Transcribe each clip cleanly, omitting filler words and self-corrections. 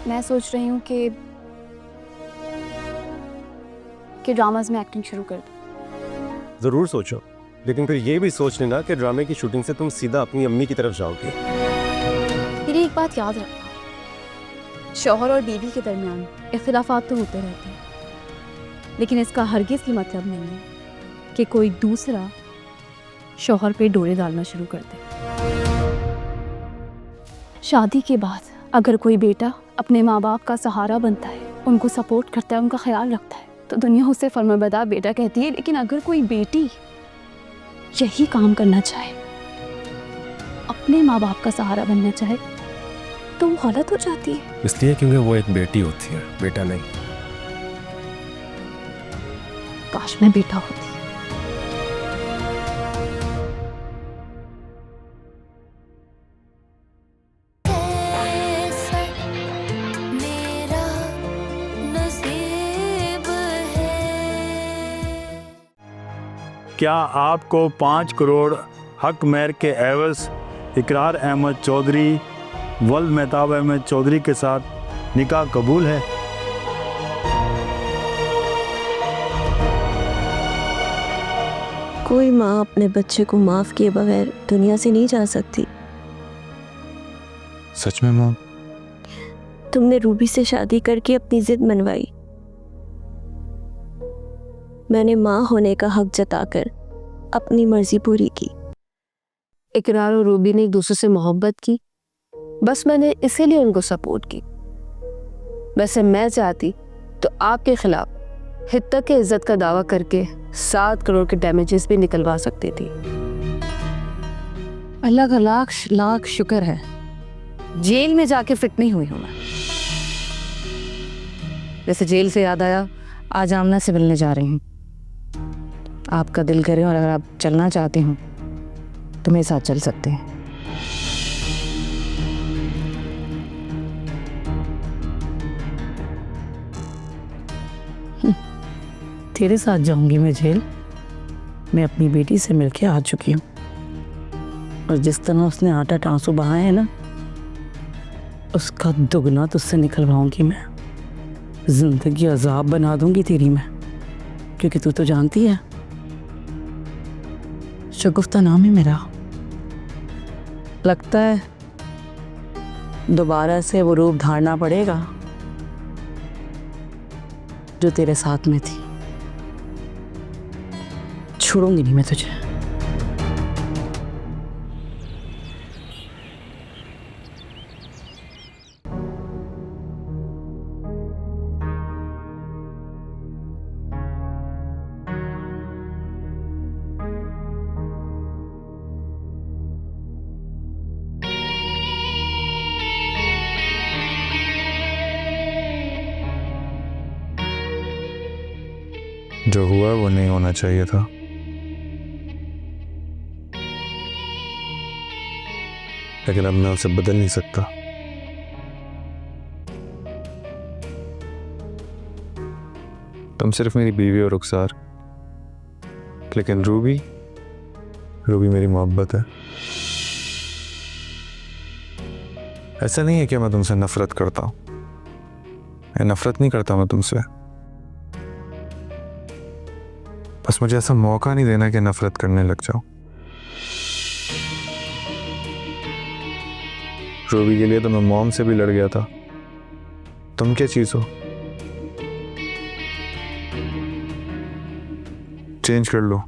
मैं सोच रही हूँ कि ड्रामाज में एक्टिंग शुरू कर दूँ। ज़रूर सोचो, लेकिन फिर ये भी सोच लेना कि ड्रामे की शूटिंग से तुम सीधा अपनी अम्मी की तरफ जाओगी। मेरी एक बात याद रखना, शौहर और बीवी के दरमियान इख्तिलाफात तो होते रहते हैं, लेकिन इसका हरगिज़ ये मतलब नहीं है कि कोई दूसरा शौहर पे डोरे डालना शुरू कर दे। शादी के बाद अगर कोई बेटा अपने माँ बाप का सहारा बनता है, उनको सपोर्ट करता है, उनका ख्याल रखता है, तो दुनिया उसे फर्माबरदार बेटा कहती है। लेकिन अगर कोई बेटी यही काम करना चाहे, अपने माँ बाप का सहारा बनना चाहे, तो वो गलत हो जाती है। इसलिए क्योंकि वो एक बेटी होती है, बेटा नहीं। काश मैं बेटा होती। क्या आपको 5 करोड़ हक महर के एवज इकरार अहमद चौधरी वल्द मेहताब अहमद चौधरी के साथ निकाह कबूल है? कोई माँ अपने बच्चे को माफ़ किए बगैर दुनिया से नहीं जा सकती। सच में मॉम? तुमने रूबी से शादी करके अपनी जिद मनवाई। मैंने माँ होने का हक जताकर अपनी मर्जी पूरी की। इकरार और रूबी ने एक दूसरे से मोहब्बत की, बस मैंने इसीलिए उनको सपोर्ट की। वैसे मैं चाहती तो आपके खिलाफ हित्ता के इज्जत का दावा करके 7 करोड़ के डैमेजेस भी निकलवा सकती थी। अल्लाह का लाख लाख शुक्र है जेल में जाके फिट नहीं हुई हूं मैं। वैसे जेल से याद आया, आज आमना से मिलने जा रही हूँ। आपका दिल करे और अगर आप चलना चाहते हो तो मेरे साथ चल सकते हैं। तेरे साथ जाऊंगी मैं जेल। मैं अपनी बेटी से मिलके आ चुकी हूँ और जिस तरह उसने आटा टांसू बहाए हैं ना, उसका दुगना तुझसे निकलवाऊंगी मैं। जिंदगी अजाब बना दूंगी तेरी मैं, क्योंकि तू तो जानती है शगुफ्ता नाम है मेरा। लगता है दोबारा से वो रूप धारना पड़ेगा जो तेरे साथ में थी। छोड़ूंगी नहीं मैं तुझे। जो हुआ वो नहीं होना चाहिए था। लेकिन अब मैं उसे बदल नहीं सकता। तुम सिर्फ मेरी बीवी और रुखसार, लेकिन रूबी मेरी मोहब्बत है। ऐसा नहीं है कि मैं तुमसे नफरत करता हूं। मैं नफरत नहीं करता मैं तुमसे, बस मुझे ऐसा मौका नहीं देना कि नफरत करने लग जाऊं। रूबी के लिए तो मैं मॉम से भी लड़ गया था। तुम क्या चीज हो? चेंज कर लो,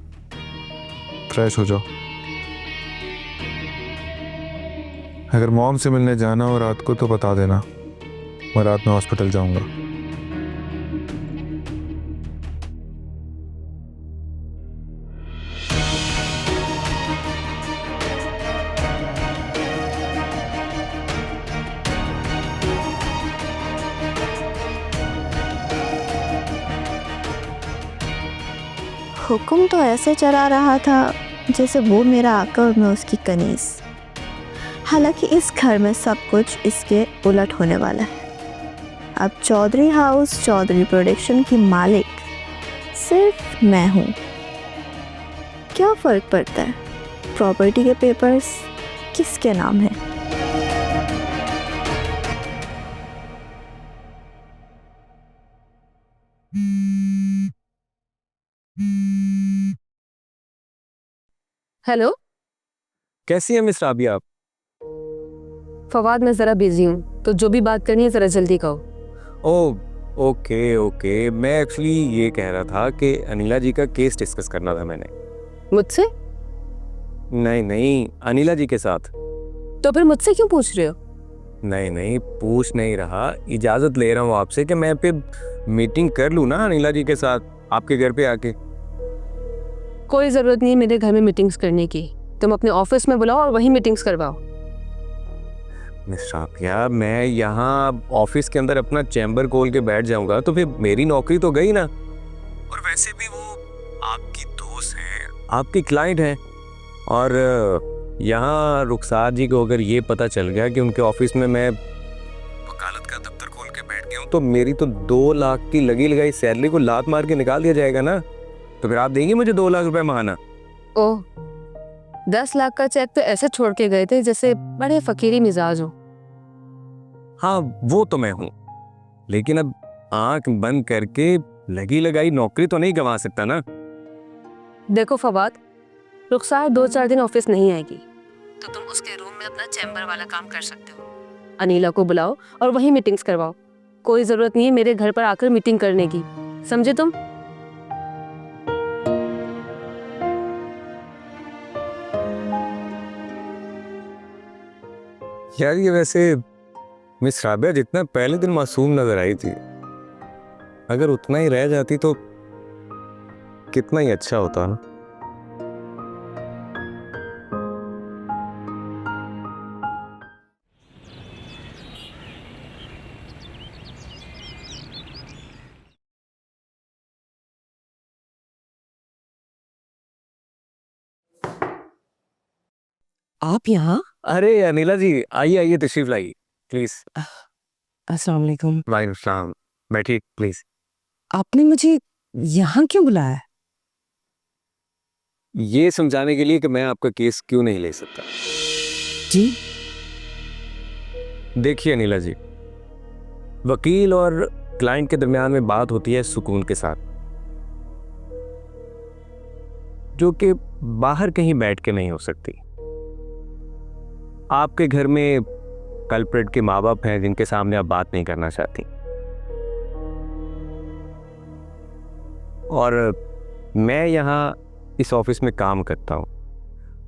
फ्रेश हो जाओ। अगर मॉम से मिलने जाना हो रात को तो बता देना, मैं रात में हॉस्पिटल जाऊंगा। हुक्म तो ऐसे चला रहा था जैसे वो मेरा आका और मैं उसकी कनीज। हालांकि इस घर में सब कुछ इसके उलट होने वाला है। अब चौधरी हाउस चौधरी प्रोडक्शन की मालिक सिर्फ मैं हूँ। क्या फ़र्क पड़ता है प्रॉपर्टी के पेपर्स किसके नाम है? हेलो कैसी है मिस राबिया आप? फवाद, मैं ज़रा बिजी हूँ, तो जो भी बात करनी है ज़रा जल्दी कहो। ओह ओके ओके, मैं एक्चुअली ये कह रहा था कि अनिला जी का केस डिस्कस करना था मैंने। मुझसे? नहीं नहीं, अनिला जी के साथ। तो फिर मुझसे क्यों पूछ रहे हो? नहीं नहीं, पूछ नहीं रहा, इजाज़त ले रहा हूँ आपसे कि मैं पे मीटिंग कर लूँ ना अनिला जी के साथ आपके घर पे आके। कोई ज़रूरत नहीं है मेरे घर में मीटिंग्स करने की। तुम अपने ऑफिस में बुलाओ और वहीं मीटिंग्स करवाओ। मिस राबिया, मैं यहाँ ऑफिस के अंदर अपना चैम्बर खोल के बैठ जाऊंगा तो फिर मेरी नौकरी तो गई ना। और वैसे भी वो आपकी दोस्त हैं, आपकी क्लाइंट हैं, और यहाँ रुखसार जी को अगर ये पता चल गया कि उनके ऑफिस में मैं वकालत का दफ्तर खोल के बैठ गया हूँ तो मेरी तो 2 लाख की लगी लगाई सैलरी को लात मार के निकाल दिया जाएगा ना। तो फिर आप देंगे मुझे 2 लाख रुपए माहाना? ओह, 10 लाख का चेक तो ऐसे छोड़ के गए थे जैसे बड़े फकीरी मिजाज हो। हाँ वो तो मैं हूँ, लेकिन अब आंख बंद करके लगी लगाई नौकरी तो नहीं गंवा सकता ना। देखो फवाद, रुखसार 2-4 दिन ऑफिस नहीं आएगी तो तुम उसके रूम में अपना चैम्बर वाला काम कर सकते हो। अनीला को बुलाओ और वहीं मीटिंग्स करवाओ। कोई जरूरत नहीं है मेरे घर पर आकर मीटिंग करने की, समझे तुम? यार ये वैसे मिस राबिया जितना पहले दिन मासूम नजर आई थी, अगर उतना ही रह जाती तो कितना ही अच्छा होता ना। आप यहाँ? अरे अनिला जी, आइए आइए, तशरीफ लाइए प्लीज। अस्सलाम वालेकुम। वालेकुम सलाम, बैठिए प्लीज। आपने मुझे यहाँ क्यों बुलाया है? ये समझाने के लिए कि मैं आपका केस क्यों नहीं ले सकता। जी? देखिए अनिला जी, वकील और क्लाइंट के दरमियान में बात होती है सुकून के साथ, जो कि बाहर कहीं बैठ के नहीं हो सकती। आपके घर में कल्प्रिट के माँ बाप हैं जिनके सामने आप बात नहीं करना चाहती, और मैं यहाँ इस ऑफिस में काम करता हूँ,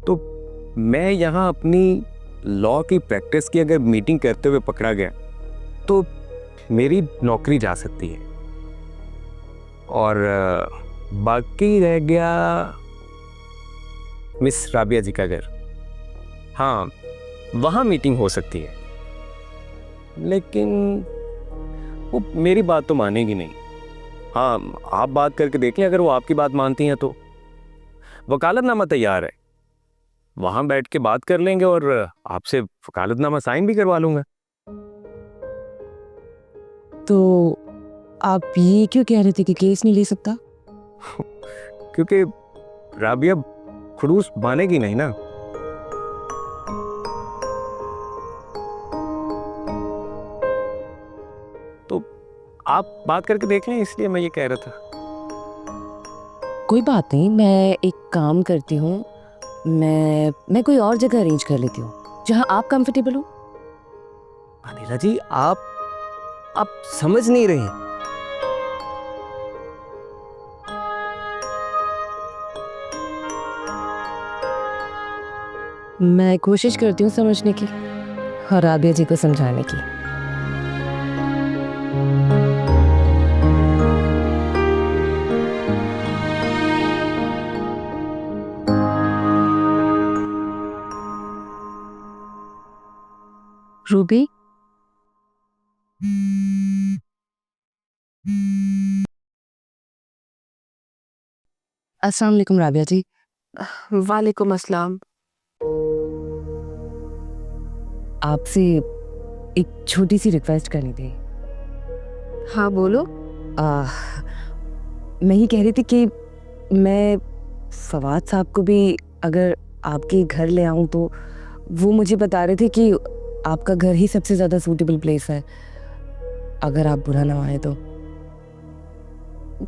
तो मैं यहाँ अपनी लॉ की प्रैक्टिस की अगर मीटिंग करते हुए पकड़ा गया तो मेरी नौकरी जा सकती है। और बाकी रह गया मिस राबिया जी का घर, हाँ वहाँ मीटिंग हो सकती है, लेकिन वो मेरी बात तो मानेगी नहीं। हाँ आप बात करके देख लें, अगर वो आपकी बात मानती हैं तो वकालतनामा तैयार है, वहाँ बैठ के बात कर लेंगे और आपसे वकालतनामा साइन भी करवा लूँगा। तो आप ये क्यों कह रहे थे कि केस नहीं ले सकता? क्योंकि राबिया खड़ूस मानेगी नहीं ना। तो आप बात करके देख लें, इसलिए मैं ये कह रहा था। कोई बात नहीं, मैं एक काम करती हूँ, मैं कोई और जगह अरेंज कर लेती हूँ जहाँ आप कंफर्टेबल हो। अनिला जी आप समझ नहीं रहे हैं। मैं कोशिश करती हूँ समझने की और राबिया जी को समझाने की। रूबी, अस्सलाम वालेकुम राबिया जी। वालेकुम अस्सलाम। आपसे एक छोटी सी रिक्वेस्ट करनी थी। हाँ बोलो। मैं ये कह रही थी कि मैं फवाद साहब को भी अगर आपके घर ले आऊँ तो वो मुझे बता रहे थे कि आपका घर ही सबसे ज़्यादा सूटेबल प्लेस है, अगर आप बुरा ना माने तो।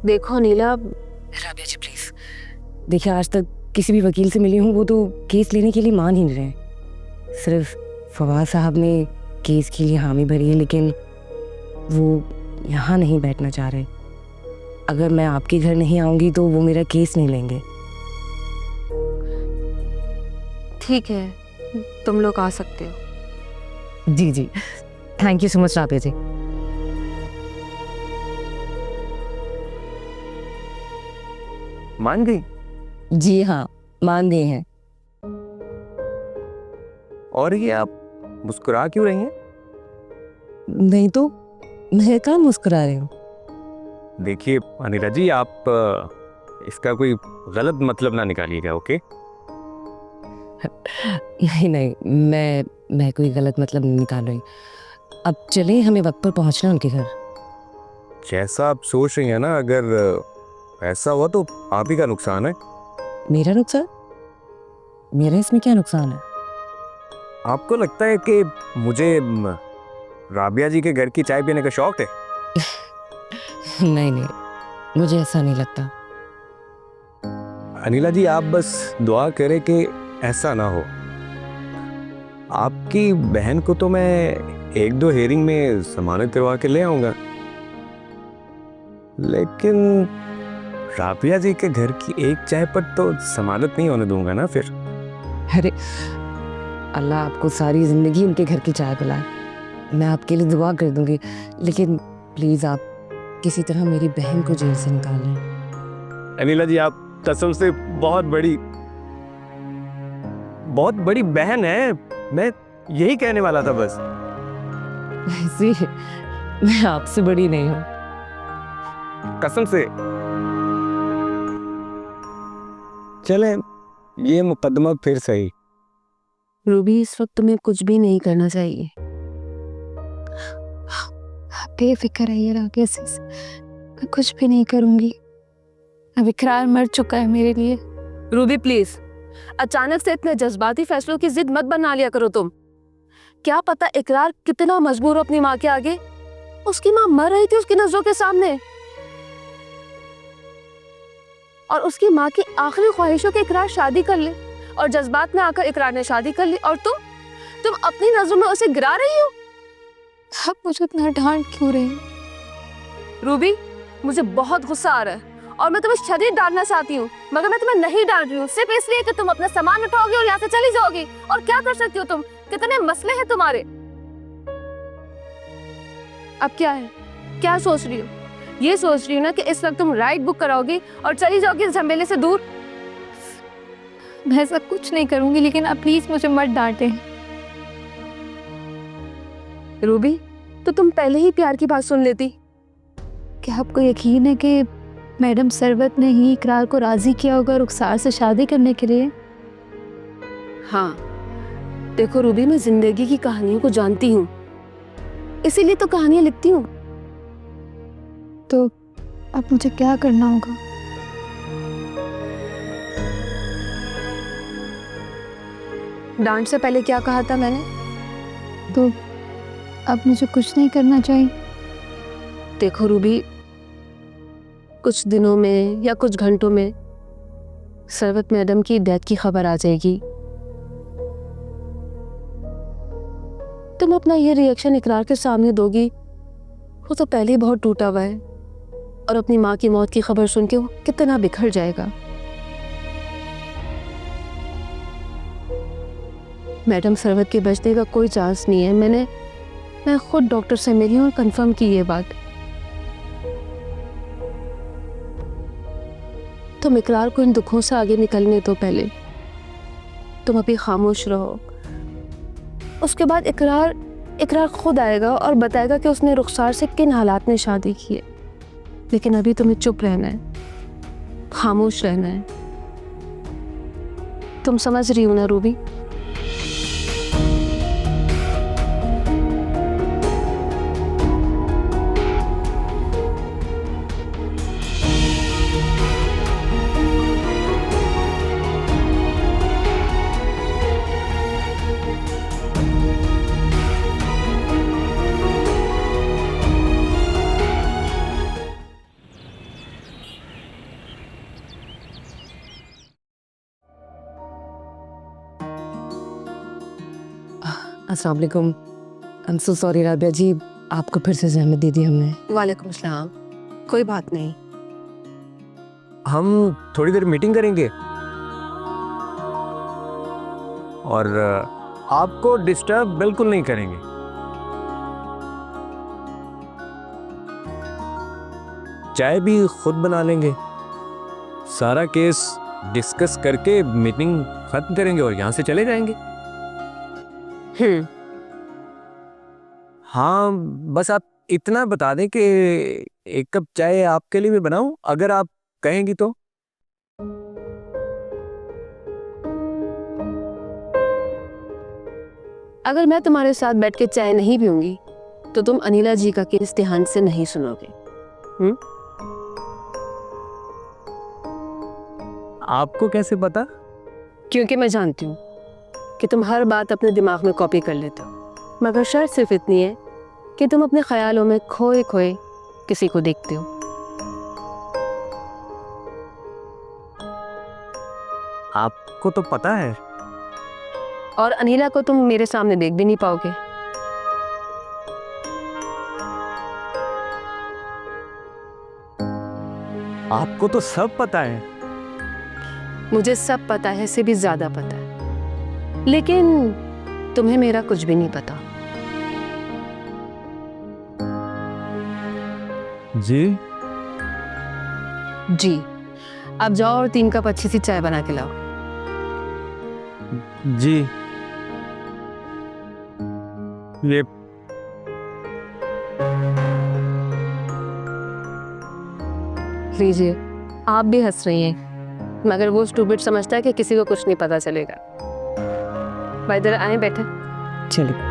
देखो नीला, राबिया जी प्लीज़, देखिए आज तक किसी भी वकील से मिली हूँ वो तो केस लेने के लिए मान ही नहीं रहे। सिर्फ फवाद साहब ने केस के लिए हामी भरी है, लेकिन वो यहाँ नहीं बैठना चाह रहे। अगर मैं आपके घर नहीं आऊँगी तो वो मेरा केस नहीं लेंगे। ठीक है, तुम लोग आ सकते हो। जी जी, thank you so much Rabia ji. मान गई? जी हाँ, मान गए हैं। और ये आप मुस्कुरा क्यों रही हैं? नहीं तो मैं कहाँ मुस्कुरा रही हूँ। देखिए अनिला जी, आप इसका कोई गलत मतलब ना निकालिएगा, ओके? नहीं नहीं, मैं कोई गलत मतलब नहीं निकाल रही। अब चले, हमें वक्त पर पहुंचना है उनके घर। जैसा आप सोच रही हैं ना, अगर ऐसा हुआ तो आप ही का नुकसान है। मेरा नुकसान? मेरा इसमें क्या नुकसान है? आपको लगता है कि मुझे राबिया जी के घर की चाय पीने का शौक है? नहीं नहीं, मुझे ऐसा नहीं लगता। अनिला जी, आप बस दुआ करें कि ऐसा ना हो। आपकी बहन को तो मैं 1-2 हेयरिंग में जमानत करवा के ले आऊंगा, लेकिन राबिया जी के घर की एक चाय पर तो जमानत नहीं होने दूंगा ना फिर। अरे अल्लाह आपको सारी जिंदगी उनके घर की चाय पिलाए। मैं आपके लिए दुआ कर दूंगी, लेकिन प्लीज आप किसी तरह मेरी बहन को जेल से निकाल लें। अनिला जी, आप कसम से बहुत बड़ी बहन है। मैं यही कहने वाला था बस। ऐसी मैं आपसे बड़ी नहीं हूँ। कसम से। चलें, ये मुकदमा फिर सही। रूबी, इस वक्त तुम्हें कुछ भी नहीं करना चाहिए। बेफिक्र रहिए राबिया से, मैं कुछ भी नहीं करूंगी। अब इकरार मर चुका है मेरे लिए। रूबी प्लीज, अचानक से इतने जज्बाती फैसलों की जिद मत बना लिया करो तुम। क्या पता इकरार कितना मजबूर हो अपनी माँ के आगे। उसकी माँ मर रही थी उसकी नजरों के सामने, और उसकी माँ की आखिरी ख्वाहिशों के इकरार शादी कर ले, और जज्बात में आकर इकरार ने शादी कर ली, और तुम अपनी नजरों में उसे गिरा रही हो। आप मुझे इतना डांट क्यों रही? रूबी, मुझे बहुत गुस्सा आ रहा है और मैं तुम्हें शदीद डांटना चाहती हूँ, मगर मैं तुम्हें नहीं डांट रही हूँ, सिर्फ इसलिए कि तुम अपना सामान उठाओगे और यहाँ से चली जाओगी। और क्या कर सकती हो तुम? कितने मसले हैं तुम्हारे। अब क्या है, क्या सोच रही हो? ये सोच रही हो ना कि इस वक्त तुम राइड बुक कराओगी और चली जाओगी इस झमेले से दूर। मैं ऐसा कुछ नहीं करूंगी, लेकिन आप प्लीज मुझे मत डांटे। रूबी, तो तुम पहले ही प्यार की बात सुन लेती। क्या आपको यकीन है कि मैडम सरवत ने ही इकरार को राजी किया होगा रुखसार से शादी करने के लिए? हाँ, देखो रूबी, मैं जिंदगी की कहानियों को जानती हूँ, इसीलिए तो कहानियां लिखती हूँ। तो अब मुझे क्या करना होगा? डांट से पहले क्या कहा था मैंने? तो अब मुझे कुछ नहीं करना चाहिए? देखो रूबी, कुछ दिनों में या कुछ घंटों में सरवत मैडम की डेथ की खबर आ जाएगी। तुम अपना ये रिएक्शन इकरार के सामने दोगी। वो तो पहले ही बहुत टूटा हुआ है, और अपनी माँ की मौत की खबर सुन के वो कितना बिखर जाएगा। मैडम सरवत के बचने का कोई चांस नहीं है। मैं खुद डॉक्टर से मिली हूँ और कंफर्म की ये बात। तुम इकरार को इन दुखों से आगे निकलने दो पहले। तुम अभी खामोश रहो, उसके बाद इकरार खुद आएगा और बताएगा कि उसने रुखसार से किन हालात में शादी की है। लेकिन अभी तुम्हें चुप रहना है, खामोश रहना है। तुम समझ रही हो ना रूबी? अस्सलाम वालेकुम। I am so sorry Rabia ji, आपको फिर से जहमत दे दी हमने। वालेकुम सलाम। कोई बात नहीं। हम थोड़ी देर मीटिंग करेंगे और आपको डिस्टर्ब बिल्कुल नहीं करेंगे। चाय भी खुद बना लेंगे, सारा केस डिस्कस करके मीटिंग खत्म करेंगे और यहां से चले जाएंगे। हाँ, बस आप इतना बता दें कि एक कप चाय आपके लिए भी बनाऊं अगर आप कहेंगी तो। अगर मैं तुम्हारे साथ बैठ के चाय नहीं पीऊंगी तो तुम अनिला जी का केस ध्यान से नहीं सुनोगे। आपको कैसे पता? क्योंकि मैं जानती हूँ कि तुम हर बात अपने दिमाग में कॉपी कर लेते हो, मगर शर्त सिर्फ इतनी है कि तुम अपने ख्यालों में खोए खोए किसी को देखते हो। आपको तो पता है। और अनिला को तुम मेरे सामने देख भी नहीं पाओगे। आपको तो सब पता है। मुझे सब पता है से भी ज्यादा पता है, लेकिन तुम्हें मेरा कुछ भी नहीं पता। जी जी, अब जाओ और 3 कप अच्छी सी चाय बना के लाओ। जी, ये लीजिए। आप भी हंस रही हैं, मगर वो स्टूपिड समझता है कि किसी को कुछ नहीं पता चलेगा। भाई इधर आए, बैठे। चलिए।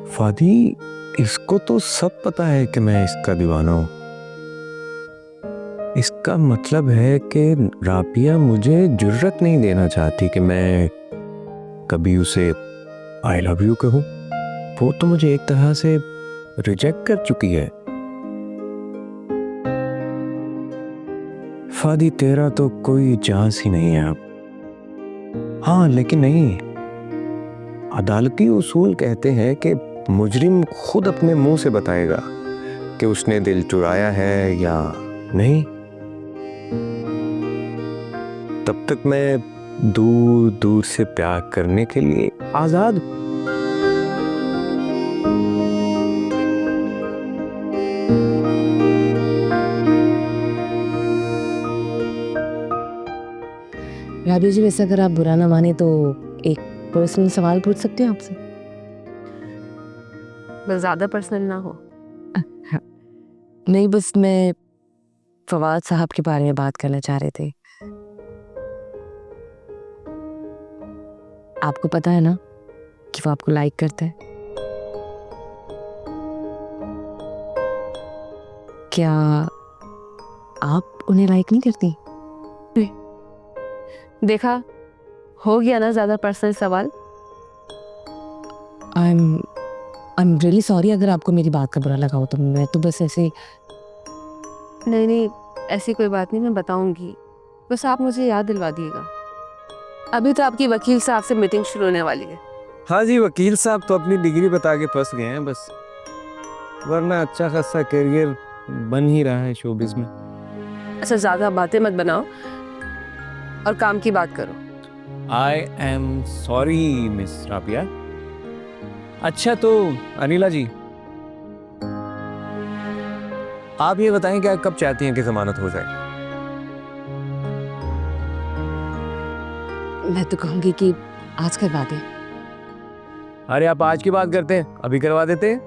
फादी, इसको तो सब पता है कि मैं इसका दीवाना हूं। इसका मतलब है कि राबिया मुझे जुर्रत नहीं देना चाहती कि मैं कभी उसे आई लव यू कहूं। वो तो मुझे एक तरह से रिजेक्ट कर चुकी है। फादी, तेरा तो कोई चांस ही नहीं है अब। हाँ, लेकिन नहीं, अदालती उसूल कहते हैं कि मुजरिम खुद अपने मुंह से बताएगा कि उसने दिल चुराया है या नहीं। तब तक मैं दूर दूर से प्यार करने के लिए आजाद। राबिया जी, वैसे अगर आप बुरा ना माने तो एक पर्सनल सवाल पूछ सकते हैं आपसे? बस ज्यादा पर्सनल ना हो। नहीं, बस मैं फवाद साहब के बारे में बात करना चाह रहे थे। आपको पता है ना कि वो आपको लाइक करते हैं? क्या आप उन्हें लाइक नहीं करती? देखा, हो गया ना ज्यादा पर्सनल सवाल। आई एम रियली सॉरी अगर आपको मेरी बात का बुरा लगा हो तो। मैं तो बस ऐसे। नहीं नहीं, ऐसी कोई बात नहीं, मैं बताऊंगी। बस आप मुझे याद दिलवा दिएगा। अभी तो आपकी वकील साहब से मीटिंग शुरू होने वाली है। हाँ जी, वकील साहब तो अपनी डिग्री बता के फंस गए हैं बस, वरना अच्छा खासा करियर बन ही रहा है शोबिज में। अच्छा, ज्यादा बातें मत बनाओ और काम की बात करो। I am sorry miss Rabia. अच्छा तो अनिला जी, आप ये बताएं कि आप कब चाहती हैं कि जमानत हो जाए? मैं तो कहूँगी कि आज करवा दें। अरे आप आज की बात करते हैं, अभी करवा देते हैं।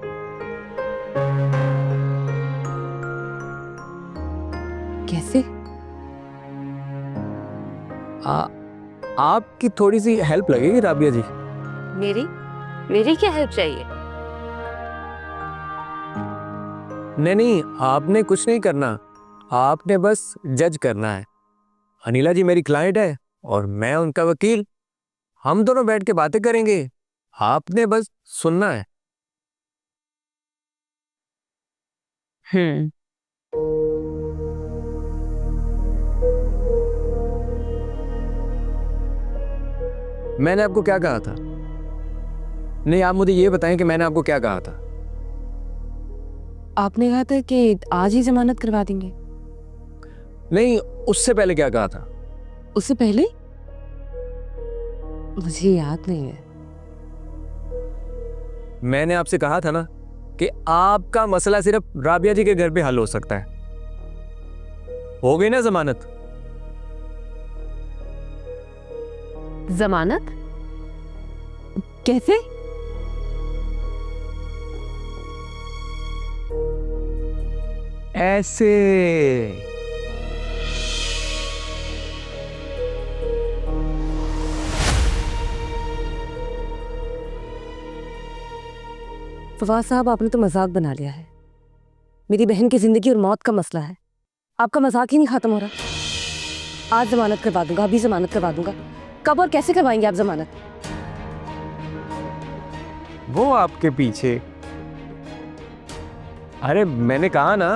कैसे? आपकी थोड़ी सी हेल्प लगेगी राबिया जी। मेरी क्या हेल्प चाहिए? नहीं नहीं, आपने कुछ नहीं करना। आपने बस जज करना है। अनिला जी मेरी क्लाइंट है और मैं उनका वकील। हम दोनों बैठ के बातें करेंगे, आपने बस सुनना है। मैंने आपको क्या कहा था? नहीं, आप मुझे ये बताएं कि मैंने आपको क्या कहा था। आपने कहा था कि आज ही जमानत करवा देंगे। नहीं, उससे पहले क्या कहा था? उससे पहले मुझे याद नहीं है। मैंने आपसे कहा था ना कि आपका मसला सिर्फ राबिया जी के घर पे हल हो सकता है। हो गई ना जमानत? जमानत? कैसे? ऐसे। फवाद साहब, आपने तो मजाक बना लिया है। मेरी बहन की जिंदगी और मौत का मसला है, आपका मजाक ही नहीं खत्म हो रहा। आज जमानत करवा दूंगा, अभी जमानत करवा दूंगा। कब और कैसे करवाएंगे आप जमानत? वो आपके पीछे। अरे मैंने कहा ना